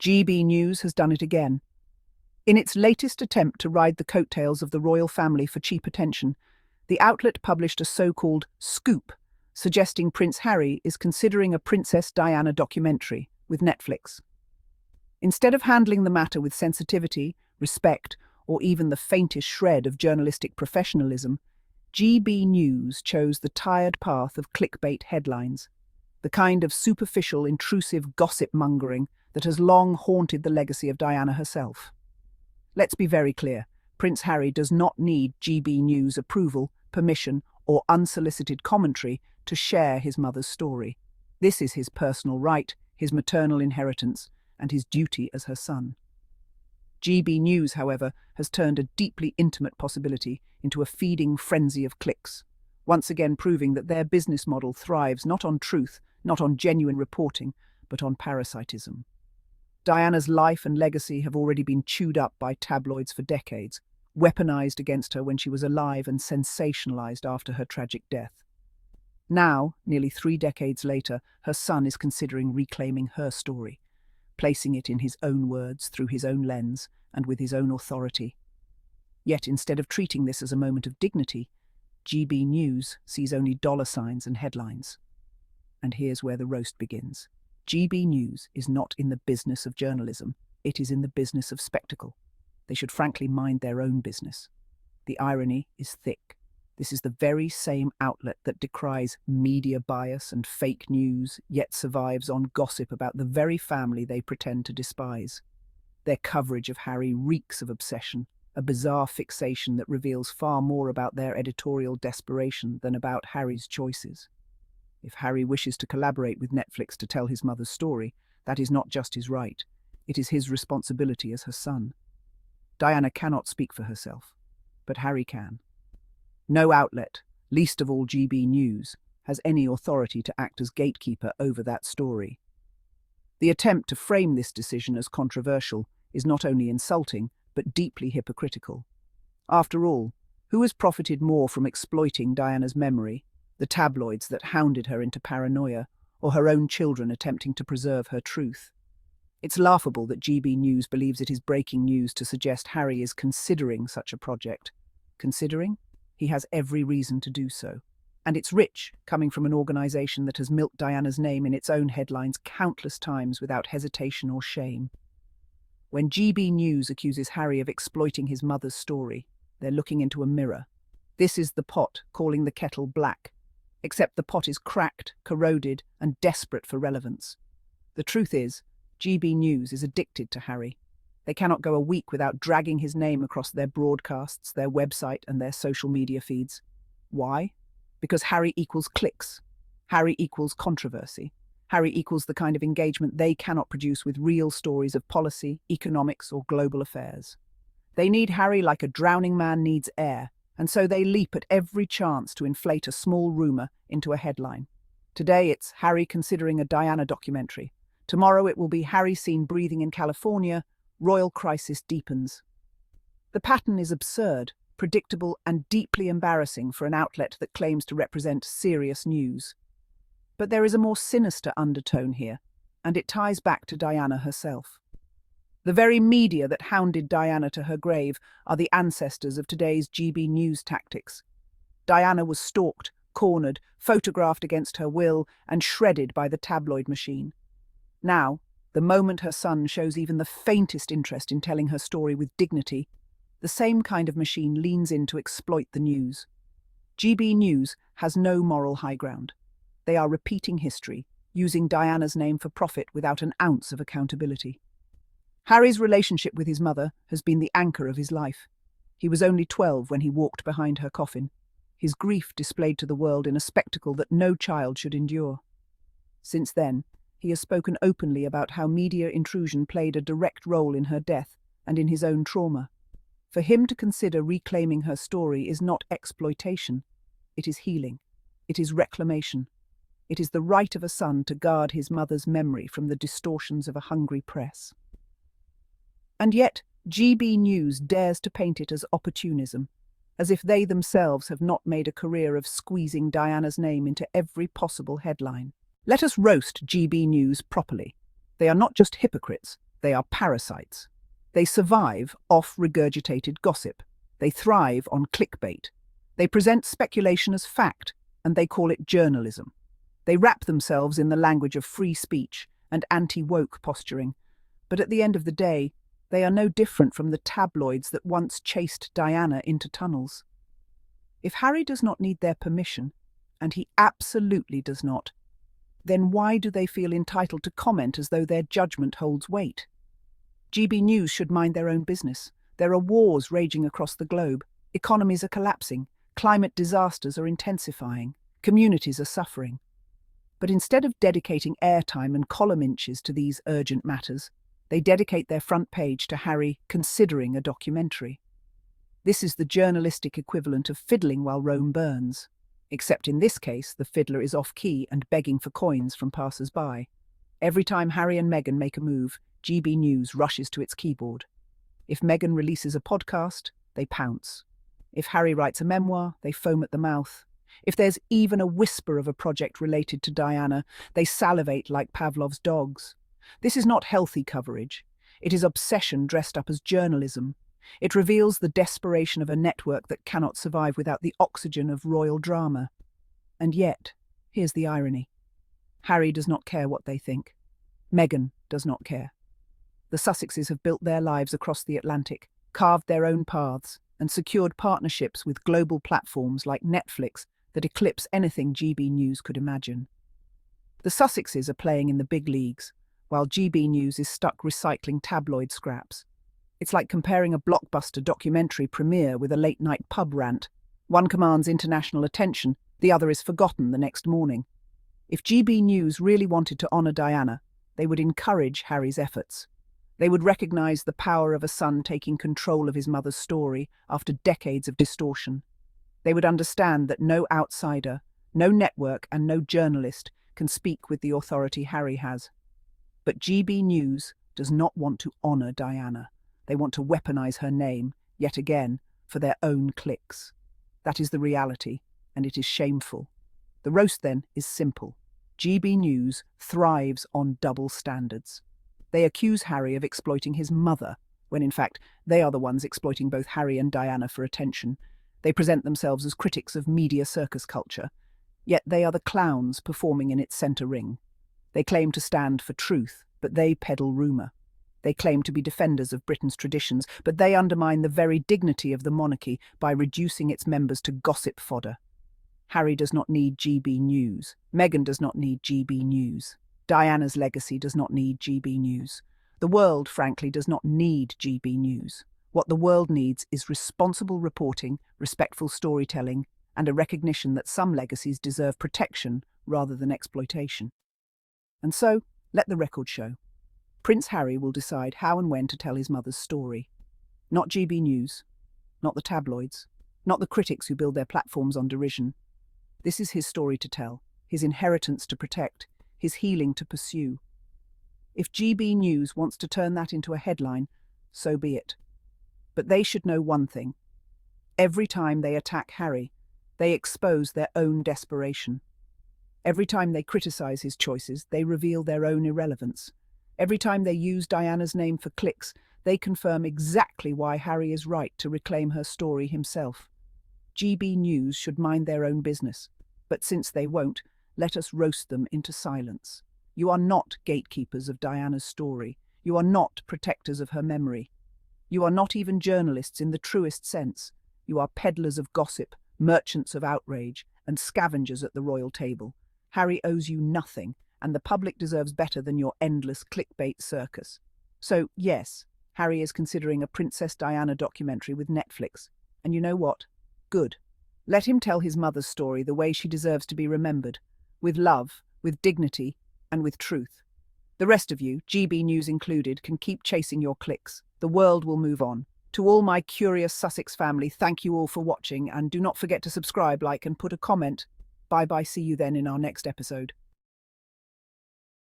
GB News has done it again. In its latest attempt to ride the coattails of the royal family for cheap attention, the outlet published a so-called scoop suggesting Prince Harry is considering a Princess Diana documentary with Netflix. Instead of handling the matter with sensitivity, respect, or even the faintest shred of journalistic professionalism, GB News chose the tired path of clickbait headlines, the kind of superficial, intrusive gossip-mongering that has long haunted the legacy of Diana herself. Let's be very clear, Prince Harry does not need GB News approval, permission, or unsolicited commentary to share his mother's story. This is his personal right, his maternal inheritance, and his duty as her son. GB News, however, has turned a deeply intimate possibility into a feeding frenzy of clicks, once again proving that their business model thrives not on truth, not on genuine reporting, but on parasitism. Diana's life and legacy have already been chewed up by tabloids for decades, weaponized against her when she was alive and sensationalized after her tragic death. Now, nearly 3 decades later, her son is considering reclaiming her story, placing it in his own words, through his own lens, and with his own authority. Yet instead of treating this as a moment of dignity, GB News sees only dollar signs and headlines. And here's where the roast begins. GB News is not in the business of journalism, it is in the business of spectacle. They should frankly mind their own business. The irony is thick. This is the very same outlet that decries media bias and fake news, yet survives on gossip about the very family they pretend to despise. Their coverage of Harry reeks of obsession, a bizarre fixation that reveals far more about their editorial desperation than about Harry's choices. If Harry wishes to collaborate with Netflix to tell his mother's story, that is not just his right, it is his responsibility as her son. Diana cannot speak for herself, but Harry can. No outlet, least of all GB News, has any authority to act as gatekeeper over that story. The attempt to frame this decision as controversial is not only insulting, but deeply hypocritical. After all, who has profited more from exploiting Diana's memory, the tabloids that hounded her into paranoia, or her own children attempting to preserve her truth? It's laughable that GB News believes it is breaking news to suggest Harry is considering such a project. Considering? He has every reason to do so. And it's rich, coming from an organisation that has milked Diana's name in its own headlines countless times without hesitation or shame. When GB News accuses Harry of exploiting his mother's story, they're looking into a mirror. This is the pot calling the kettle black, except the pot is cracked, corroded, and desperate for relevance. The truth is, GB News is addicted to Harry. They cannot go a week without dragging his name across their broadcasts, their website, and their social media feeds. Why? Because Harry equals clicks. Harry equals controversy. Harry equals the kind of engagement they cannot produce with real stories of policy, economics, or global affairs. They need Harry like a drowning man needs air, and so they leap at every chance to inflate a small rumour into a headline. Today it's Harry considering a Diana documentary. Tomorrow it will be Harry seen breathing in California, royal crisis deepens. The pattern is absurd, predictable, and deeply embarrassing for an outlet that claims to represent serious news. But there is a more sinister undertone here, and it ties back to Diana herself. The very media that hounded Diana to her grave are the ancestors of today's GB News tactics. Diana was stalked, cornered, photographed against her will, and shredded by the tabloid machine. Now, the moment her son shows even the faintest interest in telling her story with dignity, the same kind of machine leans in to exploit the news. GB News has no moral high ground. They are repeating history, using Diana's name for profit without an ounce of accountability. Harry's relationship with his mother has been the anchor of his life. He was only 12 when he walked behind her coffin, his grief displayed to the world in a spectacle that no child should endure. Since then, he has spoken openly about how media intrusion played a direct role in her death and in his own trauma. For him to consider reclaiming her story is not exploitation. It is healing. It is reclamation. It is the right of a son to guard his mother's memory from the distortions of a hungry press. And yet, GB News dares to paint it as opportunism, as if they themselves have not made a career of squeezing Diana's name into every possible headline. Let us roast GB News properly. They are not just hypocrites, They are parasites. They survive off regurgitated gossip. They thrive on clickbait. They present speculation as fact, and they call it journalism. They wrap themselves in the language of free speech and anti-woke posturing. But at the end of the day, they are no different from the tabloids that once chased Diana into tunnels. If Harry does not need their permission, and he absolutely does not, then why do they feel entitled to comment as though their judgment holds weight? GB News should mind their own business. There are wars raging across the globe. Economies are collapsing. Climate disasters are intensifying. Communities are suffering. But instead of dedicating airtime and column inches to these urgent matters, they dedicate their front page to Harry considering a documentary. This is the journalistic equivalent of fiddling while Rome burns. Except in this case, the fiddler is off-key and begging for coins from passers-by. Every time Harry and Meghan make a move, GB News rushes to its keyboard. If Meghan releases a podcast, they pounce. If Harry writes a memoir, they foam at the mouth. If there's even a whisper of a project related to Diana, they salivate like Pavlov's dogs. This is not healthy coverage. It is obsession dressed up as journalism. It reveals the desperation of a network that cannot survive without the oxygen of royal drama. And yet, here's the irony. Harry does not care what they think. Meghan does not care. The Sussexes have built their lives across the Atlantic, carved their own paths, and secured partnerships with global platforms like Netflix that eclipse anything GB News could imagine. The Sussexes are playing in the big leagues, while GB News is stuck recycling tabloid scraps. It's like comparing a blockbuster documentary premiere with a late-night pub rant. One commands international attention, the other is forgotten the next morning. If GB News really wanted to honour Diana, they would encourage Harry's efforts. They would recognise the power of a son taking control of his mother's story after decades of distortion. They would understand that no outsider, no network and no journalist can speak with the authority Harry has. But GB News does not want to honour Diana. They want to weaponise her name, yet again, for their own clicks. That is the reality, and it is shameful. The roast, then, is simple. GB News thrives on double standards. They accuse Harry of exploiting his mother, when in fact they are the ones exploiting both Harry and Diana for attention. They present themselves as critics of media circus culture, yet they are the clowns performing in its centre ring. They claim to stand for truth, but they peddle rumour. They claim to be defenders of Britain's traditions, but they undermine the very dignity of the monarchy by reducing its members to gossip fodder. Harry does not need GB News. Meghan does not need GB News. Diana's legacy does not need GB News. The world, frankly, does not need GB News. What the world needs is responsible reporting, respectful storytelling, and a recognition that some legacies deserve protection rather than exploitation. And so, let the record show. Prince Harry will decide how and when to tell his mother's story. Not GB News, not the tabloids, not the critics who build their platforms on derision. This is his story to tell, his inheritance to protect, his healing to pursue. If GB News wants to turn that into a headline, so be it. But they should know one thing. Every time they attack Harry, they expose their own desperation. Every time they criticise his choices, they reveal their own irrelevance. Every time they use Diana's name for clicks, they confirm exactly why Harry is right to reclaim her story himself. GB News should mind their own business, but since they won't, let us roast them into silence. You are not gatekeepers of Diana's story. You are not protectors of her memory. You are not even journalists in the truest sense. You are peddlers of gossip, merchants of outrage, and scavengers at the royal table. Harry owes you nothing, and the public deserves better than your endless clickbait circus. So, yes, Harry is considering a Princess Diana documentary with Netflix. And you know what? Good. Let him tell his mother's story the way she deserves to be remembered, with love, with dignity, and with truth. The rest of you, GB News included, can keep chasing your clicks. The world will move on. To all my curious Sussex family, thank you all for watching, and do not forget to subscribe, like, and put a comment. Bye-bye, see you then in our next episode.